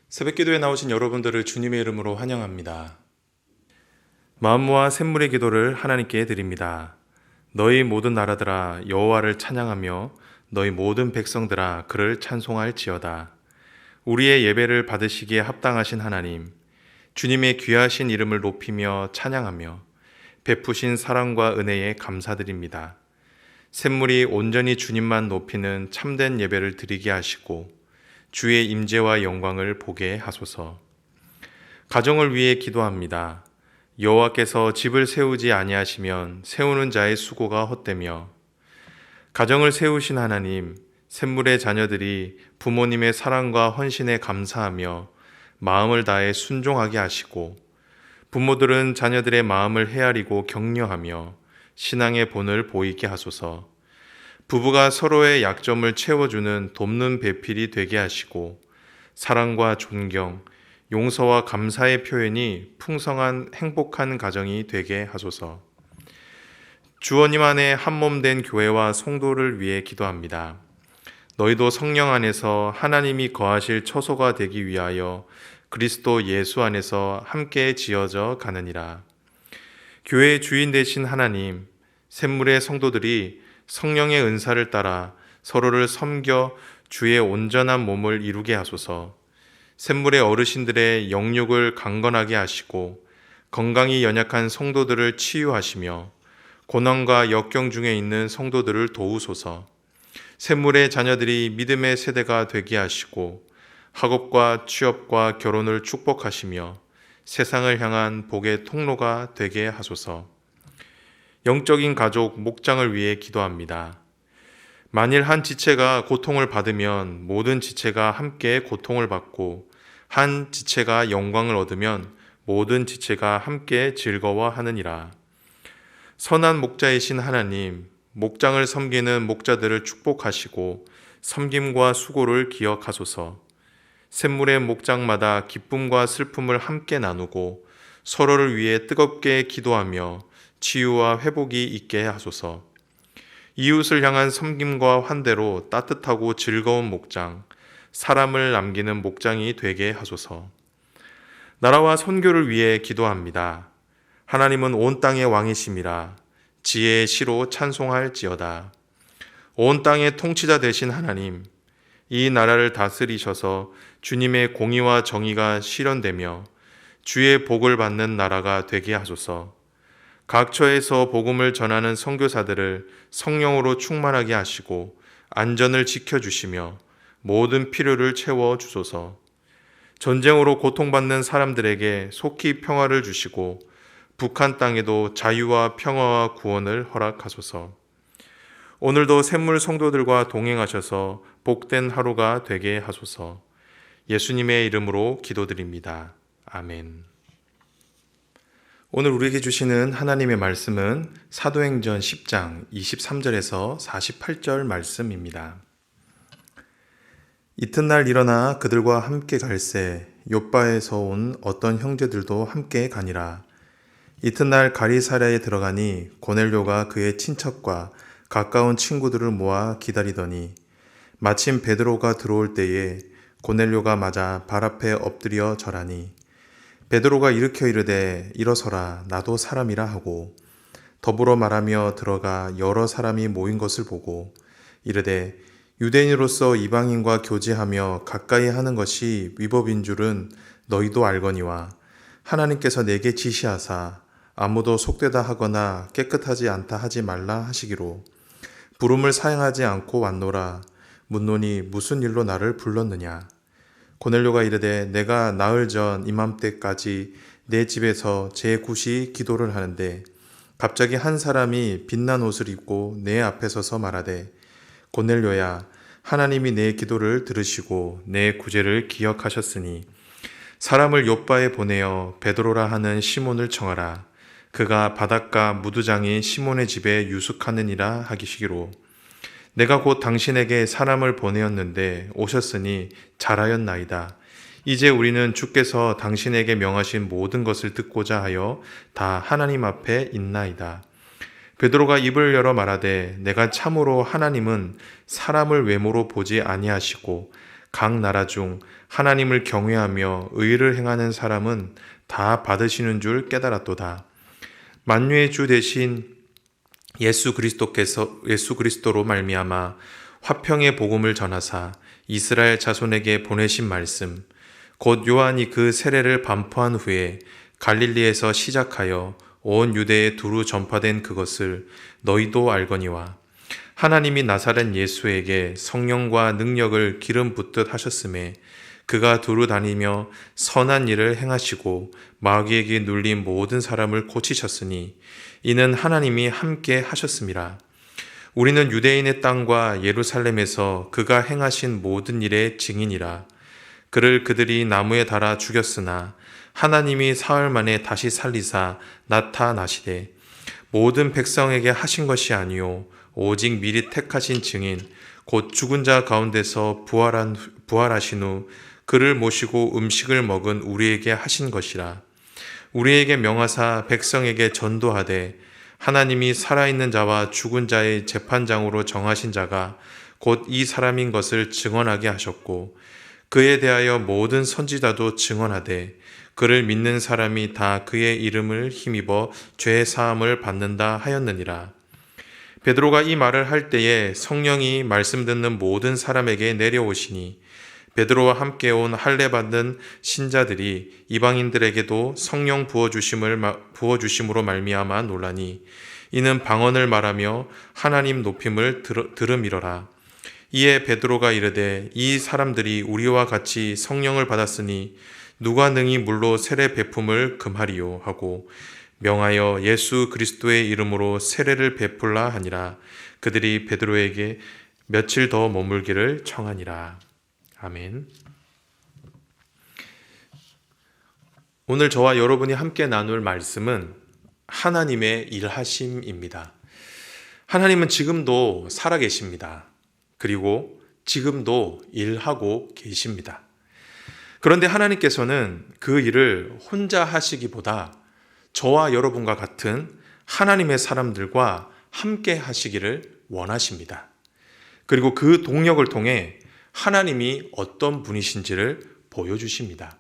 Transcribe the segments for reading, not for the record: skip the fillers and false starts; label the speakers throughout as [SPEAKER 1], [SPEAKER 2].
[SPEAKER 1] 새벽기도에 나오신 여러분들을 주님의 이름으로 환영합니다. 마음모아 샘물의 기도를 하나님께 드립니다. 너희 모든 나라들아 여호와를 찬양하며 너희 모든 백성들아 그를 찬송할지어다. 우리의 예배를 받으시기에 합당하신 하나님, 주님의 귀하신 이름을 높이며 찬양하며 베푸신 사랑과 은혜에 감사드립니다. 샘물이 온전히 주님만 높이는 참된 예배를 드리게 하시고 주의 임재와 영광을 보게 하소서. 가정을 위해 기도합니다. 여호와께서 집을 세우지 아니하시면 세우는 자의 수고가 헛되며, 가정을 세우신 하나님, 샘물의 자녀들이 부모님의 사랑과 헌신에 감사하며 마음을 다해 순종하게 하시고, 부모들은 자녀들의 마음을 헤아리고 격려하며 신앙의 본을 보이게 하소서. 부부가 서로의 약점을 채워주는 돕는 배필이 되게 하시고, 사랑과 존경, 용서와 감사의 표현이 풍성한 행복한 가정이 되게 하소서. 주원님 안에 한몸 된 교회와 성도를 위해 기도합니다. 너희도 성령 안에서 하나님이 거하실 처소가 되기 위하여 그리스도 예수 안에서 함께 지어져 가느니라. 교회의 주인 되신 하나님, 샘물의 성도들이 성령의 은사를 따라 서로를 섬겨 주의 온전한 몸을 이루게 하소서. 샘물의 어르신들의 영육을 강건하게 하시고 건강이 연약한 성도들을 치유하시며 고난과 역경 중에 있는 성도들을 도우소서. 샘물의 자녀들이 믿음의 세대가 되게 하시고 학업과 취업과 결혼을 축복하시며 세상을 향한 복의 통로가 되게 하소서. 영적인 가족 목장을 위해 기도합니다. 만일 한 지체가 고통을 받으면 모든 지체가 함께 고통을 받고, 한 지체가 영광을 얻으면 모든 지체가 함께 즐거워하느니라. 선한 목자이신 하나님, 목장을 섬기는 목자들을 축복하시고 섬김과 수고를 기억하소서. 샘물의 목장마다 기쁨과 슬픔을 함께 나누고 서로를 위해 뜨겁게 기도하며 치유와 회복이 있게 하소서. 이웃을 향한 섬김과 환대로 따뜻하고 즐거운 목장, 사람을 남기는 목장이 되게 하소서. 나라와 선교를 위해 기도합니다. 하나님은 온 땅의 왕이심이라 지혜의 시로 찬송할지어다. 온 땅의 통치자 되신 하나님, 이 나라를 다스리셔서 주님의 공의와 정의가 실현되며 주의 복을 받는 나라가 되게 하소서. 각 처에서 복음을 전하는 선교사들을 성령으로 충만하게 하시고 안전을 지켜주시며 모든 필요를 채워주소서. 전쟁으로 고통받는 사람들에게 속히 평화를 주시고 북한 땅에도 자유와 평화와 구원을 허락하소서. 오늘도 샘물 성도들과 동행하셔서 복된 하루가 되게 하소서. 예수님의 이름으로 기도드립니다. 아멘. 오늘 우리에게 주시는 하나님의 말씀은 사도행전 10장 23절에서 48절 말씀입니다. 이튿날 일어나 그들과 함께 갈새 욥바에서 온 어떤 형제들도 함께 가니라. 이튿날 가리사랴에 들어가니 고넬료가 그의 친척과 가까운 친구들을 모아 기다리더니 마침 베드로가 들어올 때에 고넬료가 맞아 발 앞에 엎드려 절하니 베드로가 일으켜 이르되 일어서라 나도 사람이라 하고 더불어 말하며 들어가 여러 사람이 모인 것을 보고 이르되 유대인으로서 이방인과 교제하며 가까이 하는 것이 위법인 줄은 너희도 알거니와 하나님께서 내게 지시하사 아무도 속되다 하거나 깨끗하지 않다 하지 말라 하시기로 부름을 사양하지 않고 왔노라. 묻노니 무슨 일로 나를 불렀느냐. 고넬료가 이르되 내가 나흘 전 이맘때까지 내 집에서 제9시 기도를 하는데 갑자기 한 사람이 빛난 옷을 입고 내 앞에 서서 말하되 고넬료야 하나님이 내 기도를 들으시고 내 구제를 기억하셨으니 사람을 욥바에 보내어 베드로라 하는 시몬을 청하라. 그가 바닷가 무두장인 시몬의 집에 유숙하느니라 하시기로 내가 곧 당신에게 사람을 보내었는데 오셨으니 잘하였나이다. 이제 우리는 주께서 당신에게 명하신 모든 것을 듣고자 하여 다 하나님 앞에 있나이다. 베드로가 입을 열어 말하되 내가 참으로 하나님은 사람을 외모로 보지 아니하시고 각 나라 중 하나님을 경외하며 의를 행하는 사람은 다 받으시는 줄 깨달았도다. 만유의 주 대신 예수 그리스도로 말미암아 화평의 복음을 전하사 이스라엘 자손에게 보내신 말씀, 곧 요한이 그 세례를 반포한 후에 갈릴리에서 시작하여 온 유대에 두루 전파된 그것을 너희도 알거니와, 하나님이 나사렛 예수에게 성령과 능력을 기름 붓듯 하셨음에 그가 두루 다니며 선한 일을 행하시고 마귀에게 눌린 모든 사람을 고치셨으니 이는 하나님이 함께 하셨음이라. 우리는 유대인의 땅과 예루살렘에서 그가 행하신 모든 일의 증인이라. 그를 그들이 나무에 달아 죽였으나 하나님이 사흘 만에 다시 살리사 나타나시되 모든 백성에게 하신 것이 아니요 오직 미리 택하신 증인 곧 죽은 자 가운데서 부활하신 후 그를 모시고 음식을 먹은 우리에게 하신 것이라. 우리에게 명하사 백성에게 전도하되 하나님이 살아있는 자와 죽은 자의 재판장으로 정하신 자가 곧 이 사람인 것을 증언하게 하셨고, 그에 대하여 모든 선지자도 증언하되 그를 믿는 사람이 다 그의 이름을 힘입어 죄 사함을 받는다 하였느니라. 베드로가 이 말을 할 때에 성령이 말씀 듣는 모든 사람에게 내려오시니 베드로와 함께 온 할례 받는 신자들이 이방인들에게도 성령 부어주심으로 말미암아 놀라니 이는 방언을 말하며 하나님 높임을 들음이러라. 이에 베드로가 이르되 이 사람들이 우리와 같이 성령을 받았으니 누가 능히 물로 세례 베품을 금하리요 하고 명하여 예수 그리스도의 이름으로 세례를 베풀라 하니라. 그들이 베드로에게 며칠 더 머물기를 청하니라. 아멘. 오늘 저와 여러분이 함께 나눌 말씀은 하나님의 일하심입니다. 하나님은 지금도 살아계십니다. 그리고 지금도 일하고 계십니다. 그런데 하나님께서는 그 일을 혼자 하시기보다 저와 여러분과 같은 하나님의 사람들과 함께 하시기를 원하십니다. 그리고 그 동력을 통해 하나님이 어떤 분이신지를 보여주십니다.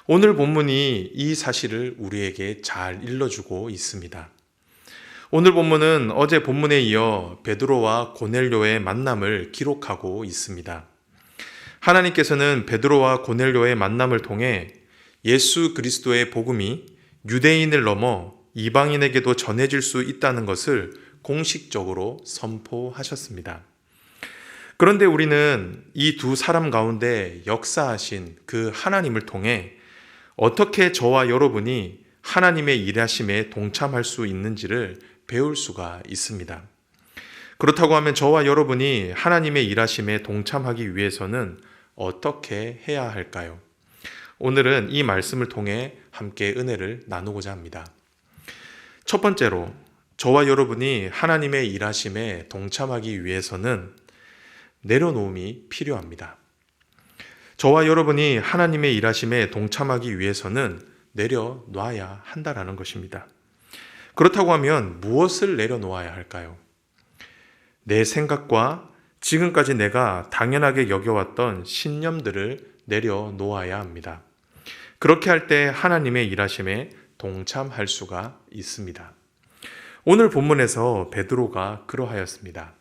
[SPEAKER 1] 오늘 본문이 이 사실을 우리에게 잘 일러주고 있습니다. 오늘 본문은 어제 본문에 이어 베드로와 고넬료의 만남을 기록하고 있습니다. 하나님께서는 베드로와 고넬료의 만남을 통해 예수 그리스도의 복음이 유대인을 넘어 이방인에게도 전해질 수 있다는 것을 공식적으로 선포하셨습니다. 그런데 우리는 이 두 사람 가운데 역사하신 그 하나님을 통해 어떻게 저와 여러분이 하나님의 일하심에 동참할 수 있는지를 배울 수가 있습니다. 그렇다고 하면 저와 여러분이 하나님의 일하심에 동참하기 위해서는 어떻게 해야 할까요? 오늘은 이 말씀을 통해 함께 은혜를 나누고자 합니다. 첫 번째로, 저와 여러분이 하나님의 일하심에 동참하기 위해서는 내려놓음이 필요합니다. 저와 여러분이 하나님의 일하심에 동참하기 위해서는 내려놔야 한다는 것입니다. 그렇다고 하면 무엇을 내려놓아야 할까요? 내 생각과 지금까지 내가 당연하게 여겨왔던 신념들을 내려놓아야 합니다. 그렇게 할 때 하나님의 일하심에 동참할 수가 있습니다. 오늘 본문에서 베드로가 그러하였습니다.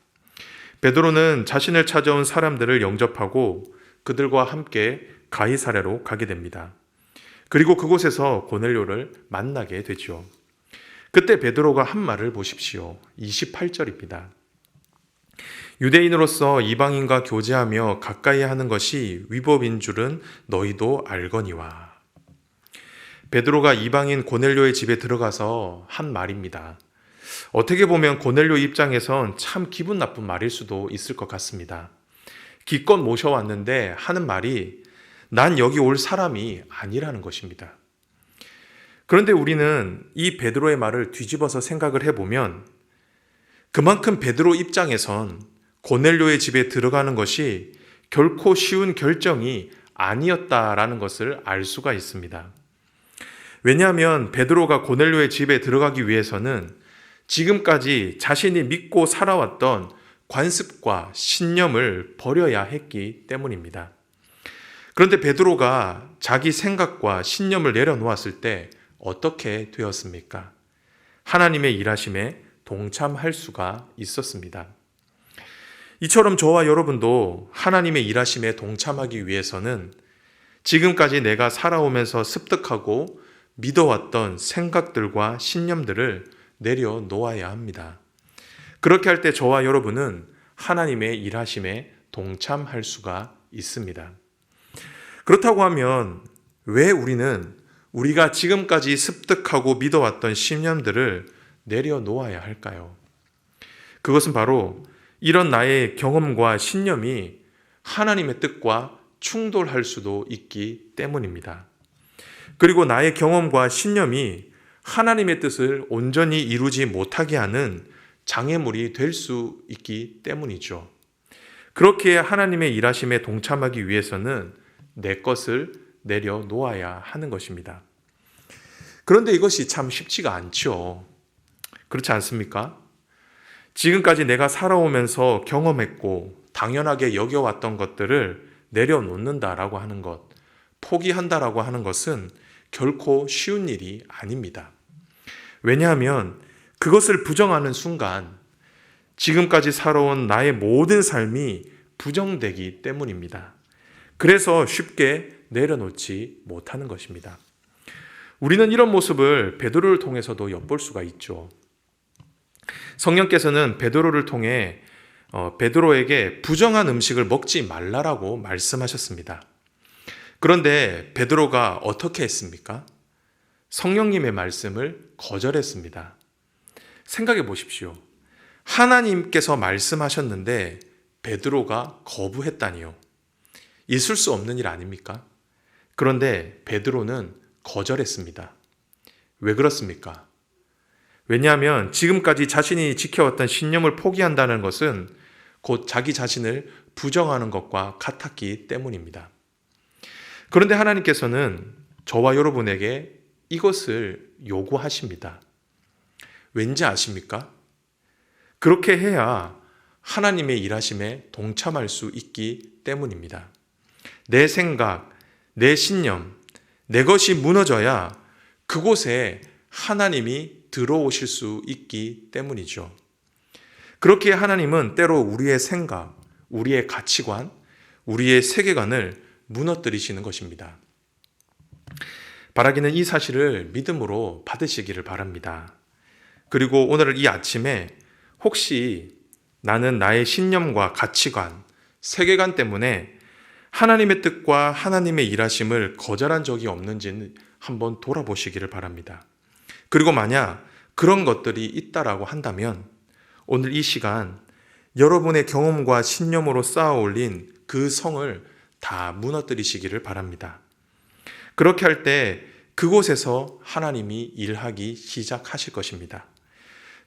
[SPEAKER 1] 베드로는 자신을 찾아온 사람들을 영접하고 그들과 함께 가이사랴로 가게 됩니다. 그리고 그곳에서 고넬료를 만나게 되죠. 그때 베드로가 한 말을 보십시오. 28절입니다. 유대인으로서 이방인과 교제하며 가까이 하는 것이 위법인 줄은 너희도 알거니와. 베드로가 이방인 고넬료의 집에 들어가서 한 말입니다. 어떻게 보면 고넬료 입장에선 참 기분 나쁜 말일 수도 있을 것 같습니다. 기껏 모셔왔는데 하는 말이 난 여기 올 사람이 아니라는 것입니다. 그런데 우리는 이 베드로의 말을 뒤집어서 생각을 해보면 그만큼 베드로 입장에선 고넬료의 집에 들어가는 것이 결코 쉬운 결정이 아니었다라는 것을 알 수가 있습니다. 왜냐하면 베드로가 고넬료의 집에 들어가기 위해서는 지금까지 자신이 믿고 살아왔던 관습과 신념을 버려야 했기 때문입니다. 그런데 베드로가 자기 생각과 신념을 내려놓았을 때 어떻게 되었습니까? 하나님의 일하심에 동참할 수가 있었습니다. 이처럼 저와 여러분도 하나님의 일하심에 동참하기 위해서는 지금까지 내가 살아오면서 습득하고 믿어왔던 생각들과 신념들을 내려놓아야 합니다. 그렇게 할 때 저와 여러분은 하나님의 일하심에 동참할 수가 있습니다. 그렇다고 하면 왜 우리는 우리가 지금까지 습득하고 믿어왔던 신념들을 내려놓아야 할까요? 그것은 바로 이런 나의 경험과 신념이 하나님의 뜻과 충돌할 수도 있기 때문입니다. 그리고 나의 경험과 신념이 하나님의 뜻을 온전히 이루지 못하게 하는 장애물이 될 수 있기 때문이죠. 그렇게 하나님의 일하심에 동참하기 위해서는 내 것을 내려놓아야 하는 것입니다. 그런데 이것이 참 쉽지가 않죠. 그렇지 않습니까? 지금까지 내가 살아오면서 경험했고 당연하게 여겨왔던 것들을 내려놓는다라고 하는 것, 포기한다라고 하는 것은 결코 쉬운 일이 아닙니다. 왜냐하면 그것을 부정하는 순간 지금까지 살아온 나의 모든 삶이 부정되기 때문입니다. 그래서 쉽게 내려놓지 못하는 것입니다. 우리는 이런 모습을 베드로를 통해서도 엿볼 수가 있죠. 성령께서는 베드로를 통해 베드로에게 부정한 음식을 먹지 말라라고 말씀하셨습니다. 그런데 베드로가 어떻게 했습니까? 성령님의 말씀을 거절했습니다. 생각해 보십시오. 하나님께서 말씀하셨는데 베드로가 거부했다니요. 있을 수 없는 일 아닙니까? 그런데 베드로는 거절했습니다. 왜 그렇습니까? 왜냐하면 지금까지 자신이 지켜왔던 신념을 포기한다는 것은 곧 자기 자신을 부정하는 것과 같았기 때문입니다. 그런데 하나님께서는 저와 여러분에게 이것을 요구하십니다. 왠지 아십니까? 그렇게 해야 하나님의 일하심에 동참할 수 있기 때문입니다. 내 생각, 내 신념, 내 것이 무너져야 그곳에 하나님이 들어오실 수 있기 때문이죠. 그렇게 하나님은 때로 우리의 생각, 우리의 가치관, 우리의 세계관을 무너뜨리시는 것입니다. 바라기는 이 사실을 믿음으로 받으시기를 바랍니다. 그리고 오늘 이 아침에 혹시 나는 나의 신념과 가치관, 세계관 때문에 하나님의 뜻과 하나님의 일하심을 거절한 적이 없는지는 한번 돌아보시기를 바랍니다. 그리고 만약 그런 것들이 있다라고 한다면 오늘 이 시간 여러분의 경험과 신념으로 쌓아 올린 그 성을 다 무너뜨리시기를 바랍니다. 그렇게 할 때 그곳에서 하나님이 일하기 시작하실 것입니다.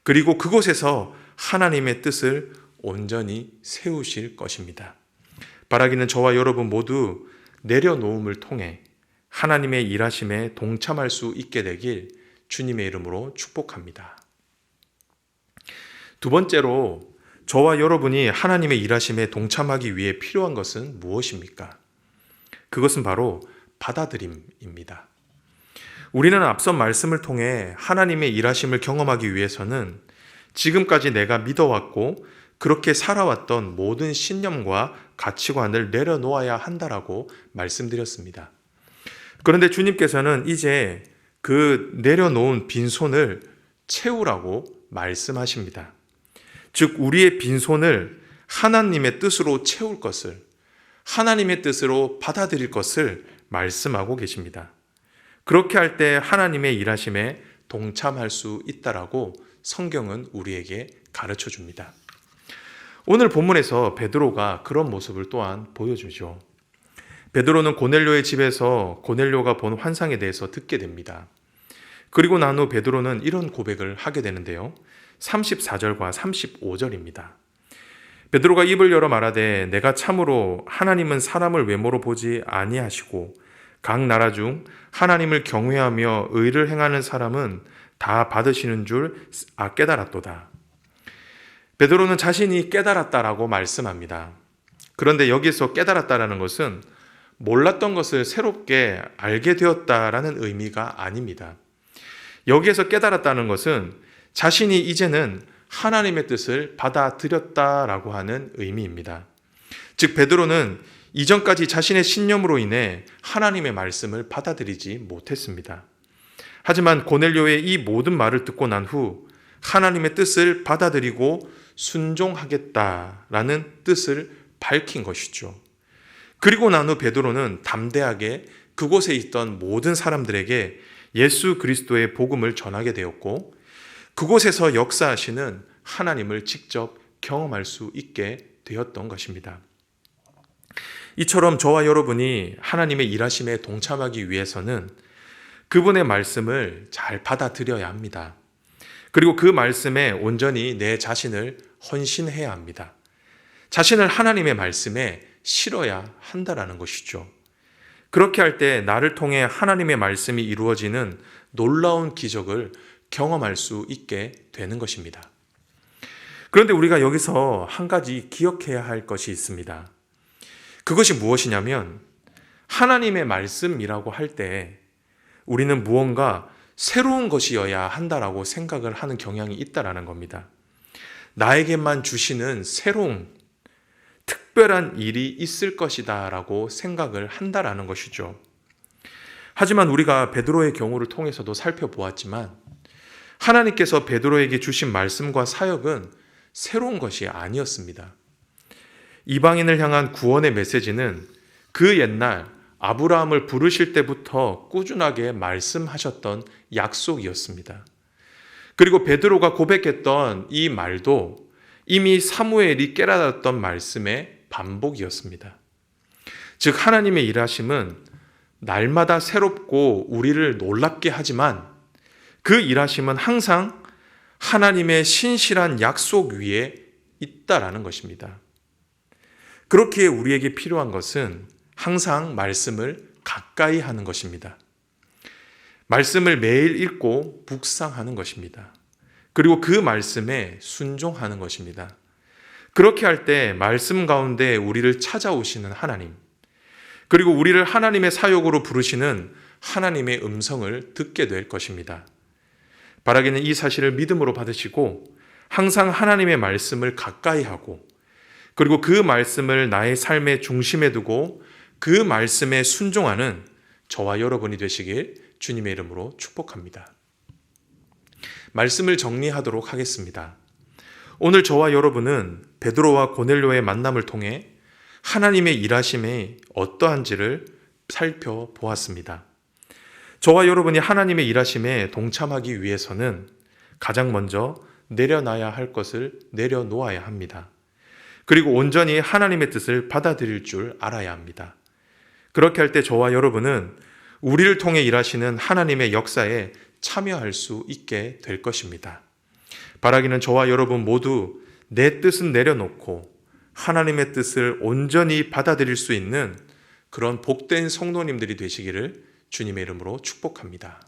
[SPEAKER 1] 그리고 그곳에서 하나님의 뜻을 온전히 세우실 것입니다. 바라기는 저와 여러분 모두 내려놓음을 통해 하나님의 일하심에 동참할 수 있게 되길 주님의 이름으로 축복합니다. 두 번째로 저와 여러분이 하나님의 일하심에 동참하기 위해 필요한 것은 무엇입니까? 그것은 바로 받아들임입니다. 우리는 앞선 말씀을 통해 하나님의 일하심을 경험하기 위해서는 지금까지 내가 믿어왔고 그렇게 살아왔던 모든 신념과 가치관을 내려놓아야 한다라고 말씀드렸습니다. 그런데 주님께서는 이제 그 내려놓은 빈손을 채우라고 말씀하십니다. 즉 우리의 빈손을 하나님의 뜻으로 채울 것을, 하나님의 뜻으로 받아들일 것을 말씀하고 계십니다. 그렇게 할 때 하나님의 일하심에 동참할 수 있다라고 성경은 우리에게 가르쳐 줍니다. 오늘 본문에서 베드로가 그런 모습을 또한 보여주죠. 베드로는 고넬료의 집에서 고넬료가 본 환상에 대해서 듣게 됩니다. 그리고 난 후 베드로는 이런 고백을 하게 되는데요. 34절과 35절입니다. 베드로가 입을 열어 말하되 내가 참으로 하나님은 사람을 외모로 보지 아니하시고 각 나라 중 하나님을 경외하며 의를 행하는 사람은 다 받으시는 줄 깨달았도다. 베드로는 자신이 깨달았다라고 말씀합니다. 그런데 여기서 깨달았다라는 것은 몰랐던 것을 새롭게 알게 되었다라는 의미가 아닙니다. 여기에서 깨달았다는 것은 자신이 이제는 하나님의 뜻을 받아들였다라고 하는 의미입니다. 즉 베드로는 이전까지 자신의 신념으로 인해 하나님의 말씀을 받아들이지 못했습니다. 하지만 고넬료의 이 모든 말을 듣고 난 후 하나님의 뜻을 받아들이고 순종하겠다라는 뜻을 밝힌 것이죠. 그리고 난 후 베드로는 담대하게 그곳에 있던 모든 사람들에게 예수 그리스도의 복음을 전하게 되었고 그곳에서 역사하시는 하나님을 직접 경험할 수 있게 되었던 것입니다. 이처럼 저와 여러분이 하나님의 일하심에 동참하기 위해서는 그분의 말씀을 잘 받아들여야 합니다. 그리고 그 말씀에 온전히 내 자신을 헌신해야 합니다. 자신을 하나님의 말씀에 실어야 한다라는 것이죠. 그렇게 할 때 나를 통해 하나님의 말씀이 이루어지는 놀라운 기적을 경험할 수 있게 되는 것입니다. 그런데 우리가 여기서 한 가지 기억해야 할 것이 있습니다. 그것이 무엇이냐면 하나님의 말씀이라고 할 때 우리는 무언가 새로운 것이어야 한다라고 생각을 하는 경향이 있다라는 겁니다. 나에게만 주시는 새로운 특별한 일이 있을 것이다 라고 생각을 한다라는 것이죠. 하지만 우리가 베드로의 경우를 통해서도 살펴보았지만 하나님께서 베드로에게 주신 말씀과 사역은 새로운 것이 아니었습니다. 이방인을 향한 구원의 메시지는 그 옛날 아브라함을 부르실 때부터 꾸준하게 말씀하셨던 약속이었습니다. 그리고 베드로가 고백했던 이 말도 이미 사무엘이 깨달았던 말씀의 반복이었습니다. 즉 하나님의 일하심은 날마다 새롭고 우리를 놀랍게 하지만 그 일하심은 항상 하나님의 신실한 약속 위에 있다라는 것입니다. 그렇기에 우리에게 필요한 것은 항상 말씀을 가까이 하는 것입니다. 말씀을 매일 읽고 묵상하는 것입니다. 그리고 그 말씀에 순종하는 것입니다. 그렇게 할 때 말씀 가운데 우리를 찾아오시는 하나님, 그리고 우리를 하나님의 사역으로 부르시는 하나님의 음성을 듣게 될 것입니다. 바라기는 이 사실을 믿음으로 받으시고 항상 하나님의 말씀을 가까이 하고 그리고 그 말씀을 나의 삶의 중심에 두고 그 말씀에 순종하는 저와 여러분이 되시길 주님의 이름으로 축복합니다. 말씀을 정리하도록 하겠습니다. 오늘 저와 여러분은 베드로와 고넬료의 만남을 통해 하나님의 일하심이 어떠한지를 살펴보았습니다. 저와 여러분이 하나님의 일하심에 동참하기 위해서는 가장 먼저 내려놔야 할 것을 내려놓아야 합니다. 그리고 온전히 하나님의 뜻을 받아들일 줄 알아야 합니다. 그렇게 할 때 저와 여러분은 우리를 통해 일하시는 하나님의 역사에 참여할 수 있게 될 것입니다. 바라기는 저와 여러분 모두 내 뜻은 내려놓고 하나님의 뜻을 온전히 받아들일 수 있는 그런 복된 성도님들이 되시기를 주님의 이름으로 축복합니다.